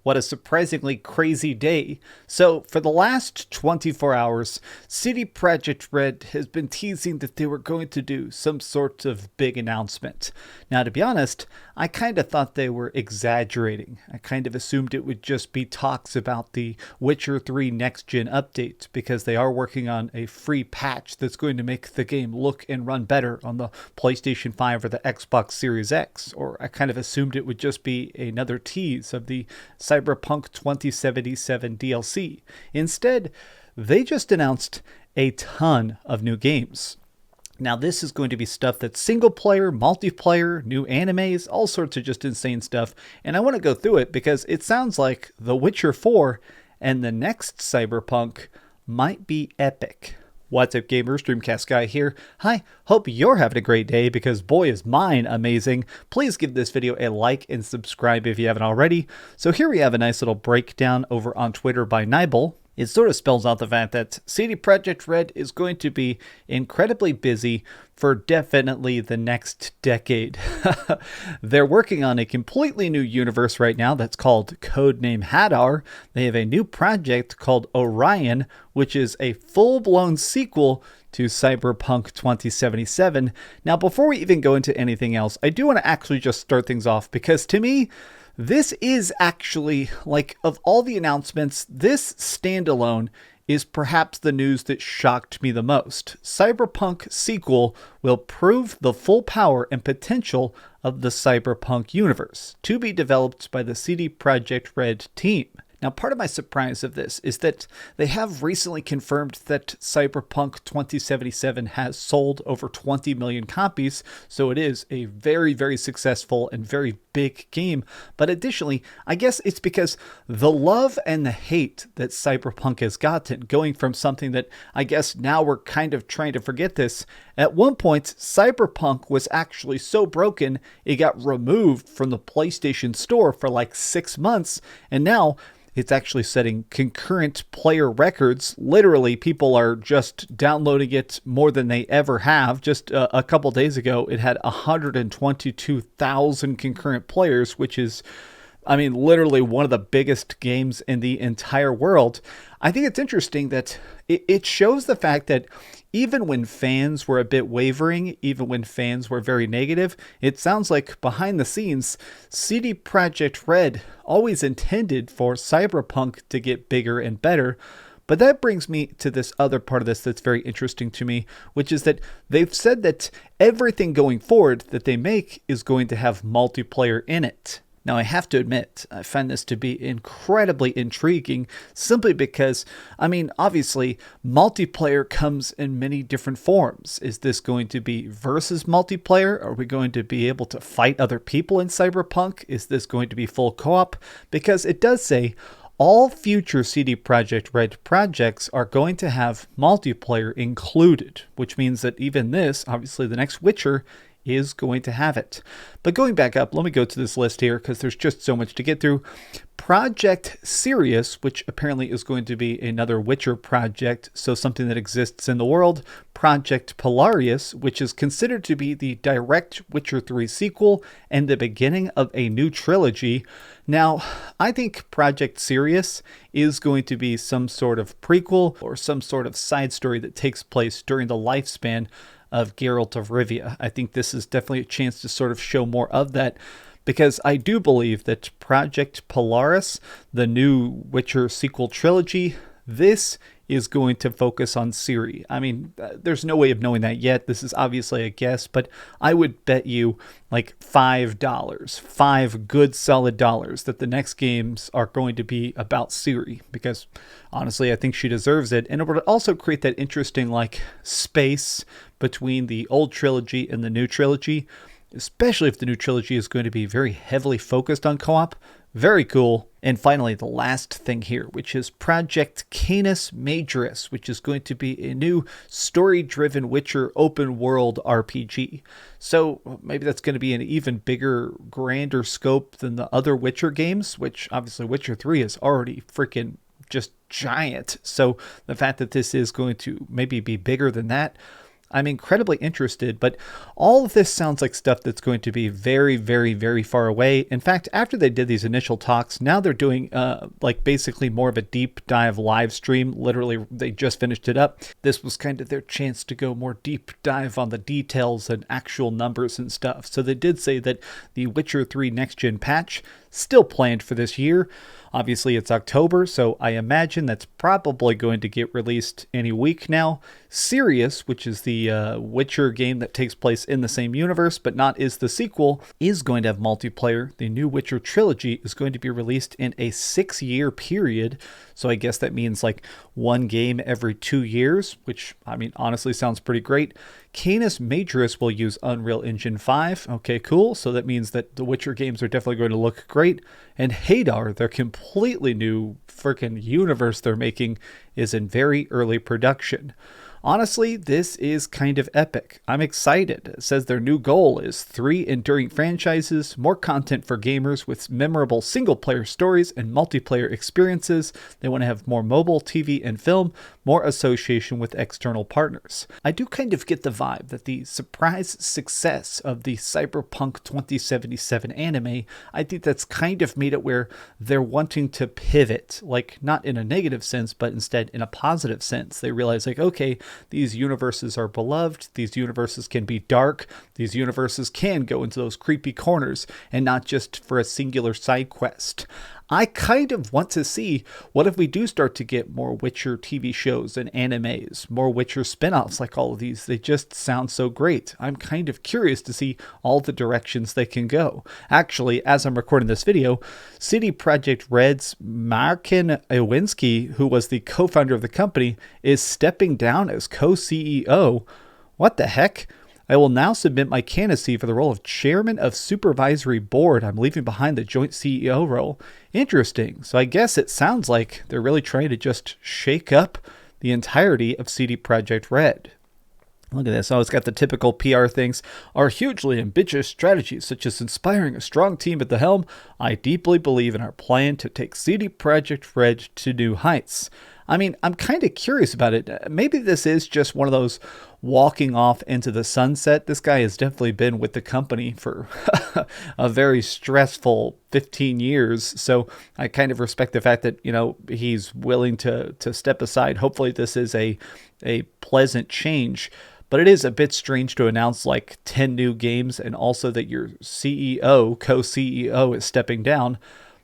What a surprisingly crazy day. So, for the last 24 hours, CD Projekt Red has been teasing that they were going to do some sort of big announcement. Now, to be honest, I kind of thought they were exaggerating. I kind of assumed it would just be talks about the Witcher 3 next gen update, because they are working on a free patch that's going to make the game look and run better on the PlayStation 5 or the Xbox Series X. Or I kind of assumed it would just be another tease of the Cyberpunk 2077 DLC. Instead, they just announced a ton of new games. Now, this is going to be stuff that's single player, multiplayer, new animes, all sorts of just insane stuff. And I want to go through it because it sounds like The Witcher 4 and the next Cyberpunk might be epic. What's up, gamers? DreamcastGuy here. Hi, hope you're having a great day, because boy is mine amazing. Please give this video a like and subscribe if you haven't already. So here we have a nice little breakdown over on Twitter by Nibel. It sort of spells out the fact that CD Projekt Red is going to be incredibly busy for definitely the next decade. They're working on a completely new universe right now that's called codename Hadar. They have a new project called Orion, which is a full-blown sequel to Cyberpunk 2077. Now, before we even go into anything else, I do want to actually just start things off, because to me, this is actually, like, of all the announcements, this standalone is perhaps the news that shocked me the most. Cyberpunk sequel will prove the full power and potential of the Cyberpunk universe, to be developed by the CD Projekt Red team. Now, part of my surprise of this is that they have recently confirmed that Cyberpunk 2077 has sold over 20 million copies, so it is a very, very successful and very big game. But additionally, I guess it's because the love and the hate that Cyberpunk has gotten, going from something that I guess now we're kind of trying to forget this. At one point, Cyberpunk was actually so broken, it got removed from the PlayStation Store for like 6 months, and now it's actually setting concurrent player records. Literally, people are just downloading it more than they ever have. Just a couple days ago, it had 122,000 concurrent players, which is, I mean, literally one of the biggest games in the entire world. I think it's interesting that it shows the fact that even when fans were a bit wavering, even when fans were very negative, it sounds like behind the scenes, CD Projekt Red always intended for Cyberpunk to get bigger and better. But that brings me to this other part of this that's very interesting to me, which is that they've said that everything going forward that they make is going to have multiplayer in it. Now, I have to admit, I find this to be incredibly intriguing, simply because, I mean, obviously, multiplayer comes in many different forms. Is this going to be versus multiplayer? Are we going to be able to fight other people in Cyberpunk? Is this going to be full co-op? Because it does say all future CD Projekt Red projects are going to have multiplayer included, which means that even this, obviously the next Witcher, is going to have it. But going back up, let me go to this list here, because there's just so much to get through. Project Sirius, which apparently is going to be another Witcher project, so something that exists in the world. Project Polaris, which is considered to be the direct Witcher 3 sequel and the beginning of a new trilogy. Now, I think Project Sirius is going to be some sort of prequel or some sort of side story that takes place during the lifespan of Geralt of Rivia. I think this is definitely a chance to sort of show more of that, because I do believe that Project Polaris, the new Witcher sequel trilogy, this is going to focus on Ciri. I mean, there's no way of knowing that yet. This is obviously a guess, but I would bet you like $5, 5 good solid dollars, that the next games are going to be about Ciri, because honestly, I think she deserves it. And it would also create that interesting like space between the old trilogy and the new trilogy, especially if the new trilogy is going to be very heavily focused on co-op. Very cool. And finally, the last thing here, which is Project Canis Majoris, which is going to be a new story-driven Witcher open world RPG. So maybe that's going to be an even bigger, grander scope than the other Witcher games, which obviously Witcher 3 is already freaking just giant. So the fact that this is going to maybe be bigger than that, I'm incredibly interested, but all of this sounds like stuff that's going to be very, very, very far away. In fact, after they did these initial talks, now they're doing like basically more of a deep dive live stream. Literally, they just finished it up. This was kind of their chance to go more deep dive on the details and actual numbers and stuff. So they did say that the Witcher 3 Next Gen patch still planned for this year. Obviously, it's October, so I imagine that's probably going to get released any week now. Sirius, which is the Witcher game that takes place in the same universe, but not is the sequel, is going to have multiplayer. The new Witcher Trilogy is going to be released in a 6-year period. So I guess that means like one game every 2 years, which, I mean, honestly sounds pretty great. Canis Majoris will use Unreal Engine 5. Okay, cool. So that means that the Witcher games are definitely going to look great. And Hadar, their completely new freaking universe they're making, is in very early production. Honestly, this is kind of epic. I'm excited. It says their new goal is 3 enduring franchises, more content for gamers with memorable single-player stories and multiplayer experiences. They want to have more mobile, TV, and film, more association with external partners. I do kind of get the vibe that the surprise success of the Cyberpunk 2077 anime, I think that's kind of made it where they're wanting to pivot, like not in a negative sense, but instead in a positive sense. They realize like, okay, these universes are beloved. These universes can be dark. These universes can go into those creepy corners and not just for a singular side quest. I kind of want to see what if we do start to get more Witcher TV shows and animes, more Witcher spin-offs like all of these. They just sound so great. I'm kind of curious to see all the directions they can go. Actually, as I'm recording this video, CD Projekt Red's Marcin Iwinski, who was the co-founder of the company, is stepping down as co-CEO. What the heck? I will now submit my candidacy for the role of chairman of supervisory board. I'm leaving behind the joint CEO role. Interesting. So I guess it sounds like they're really trying to just shake up the entirety of CD Projekt Red. Look at this. Oh, it's got the typical PR things. Our hugely ambitious strategies, such as inspiring a strong team at the helm, I deeply believe in our plan to take CD Projekt Red to new heights. I mean, I'm kind of curious about it. Maybe this is just one of those walking off into the sunset. This guy has definitely been with the company for a very stressful 15 years. So I kind of respect the fact that, you know, he's willing to step aside. Hopefully this is a pleasant change. But it is a bit strange to announce like 10 new games and also that your CEO, co-CEO is stepping down.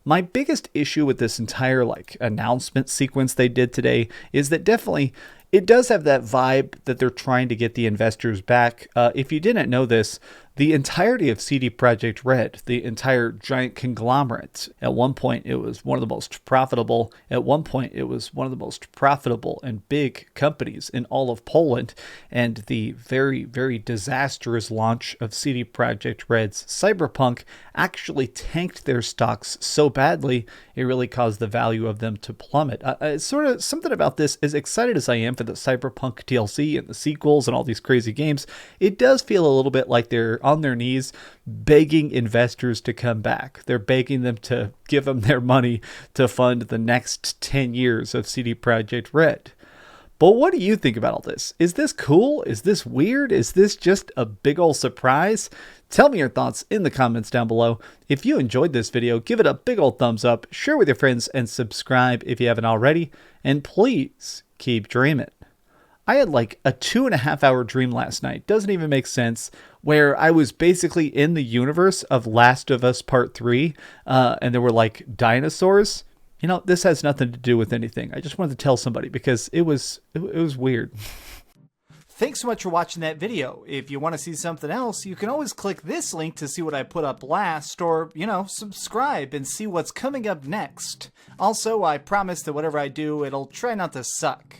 My biggest issue with this entire like announcement sequence they did today is that definitely it does have that vibe that they're trying to get the investors back. If you didn't know this, the entirety of CD Projekt Red, the entire giant conglomerate, at one point it was one of the most profitable. At one point it was one of the most profitable and big companies in all of Poland. And the very, very disastrous launch of CD Projekt Red's Cyberpunk actually tanked their stocks so badly, it really caused the value of them to plummet. It's sort of something about this, as excited as I am for the Cyberpunk DLC and the sequels and all these crazy games, it does feel a little bit like they're on their knees begging investors to come back. They're begging them to give them their money to fund the next 10 years of CD Projekt Red. But what do you think about all this? Is this cool? Is this weird? Is this just a big old surprise? Tell me your thoughts in the comments down below. If you enjoyed this video, give it a big old thumbs up, share with your friends, and subscribe if you haven't already. And please keep dreaming. I had like a 2.5 hour dream last night. Doesn't even make sense. Where I was basically in the universe of Last of Us Part 3. And there were like dinosaurs. You know, this has nothing to do with anything. I just wanted to tell somebody because it was weird. Thanks so much for watching that video. If you want to see something else, you can always click this link to see what I put up last, or, you know, subscribe and see what's coming up next. Also, I promise that whatever I do, it'll try not to suck.